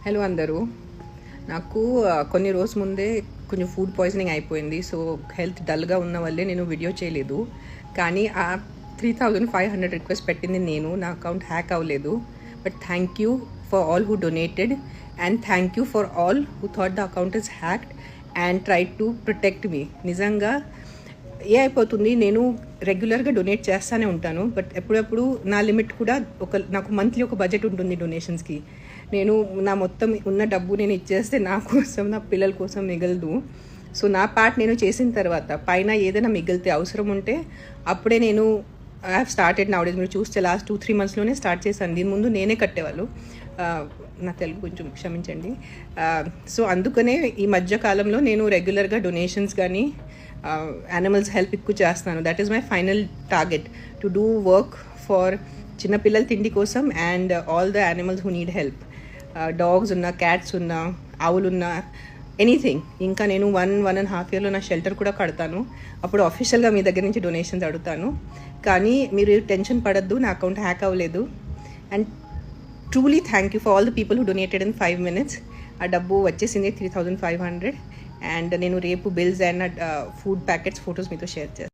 Hello అందరూ. నాకు కొన్ని రోజు ముందే కొంచెం ఫుడ్ పాయిజనింగ్ అయిపోయింది. సో హెల్త్ డల్గా ఉన్న వల్లే నేను వీడియో చేయలేదు. కానీ ఆ 3500 రిక్వెస్ట్ పెట్టింది నేను. నా అకౌంట్ హ్యాక్ అవ్వలేదు. But thank you for all who donated and thank you for all who thought the account is hacked and try to protect me. నిజంగా అయిపోతుంది, నేను రెగ్యులర్గా డొనేట్ చేస్తూనే ఉంటాను. బట్ ఎప్పుడప్పుడు నా లిమిట్ కూడా నాకు మంత్లీ ఒక బడ్జెట్ ఉంటుంది డొనేషన్స్కి. నేను నా మొత్తం ఉన్న డబ్బు నేను ఇచ్చేస్తే నా కోసం, నా పిల్లల కోసం మిగలదు. సో నా పార్ట్ నేను చేసిన తర్వాత పైన ఏదైనా మిగిలితే అవసరం ఉంటే అప్పుడే నేను I have started now days. మీరు చూస్తే లాస్ట్ 2-3 మంత్స్లోనే స్టార్ట్ చేశాను. దీని ముందు నేనే కట్టేవాళ్ళు. నా తెలుగు కొంచెం క్షమించండి. సో అందుకనే ఈ మధ్యకాలంలో నేను రెగ్యులర్గా డొనేషన్స్ కానీ యానిమల్స్ హెల్ప్ ఎక్కువ చేస్తున్నాను. That is my final target, to do work for చిన్నపిల్లల తిండి కోసం and all the animals who need help. Dogs ఉన్నా, క్యాట్స్ ఉన్నా, ఆవులున్నా, ఎనీథింగ్. ఇంకా నేను 1.5 yearలో నా షెల్టర్ కూడా కడతాను. అప్పుడు అఫీషియల్గా మీ దగ్గర నుంచి డొనేషన్స్ అడుగుతాను. కానీ మీరు టెన్షన్ పడద్దు, నా అకౌంట్ హ్యాక్ అవ్వలేదు. And truly thank you for all the people who donated in 5 minutes. ఆ డబ్బు వచ్చేసింది 3500. అండ్ నేను రేపు bills and food packets photos మీతో షేర్ చేస్తాను.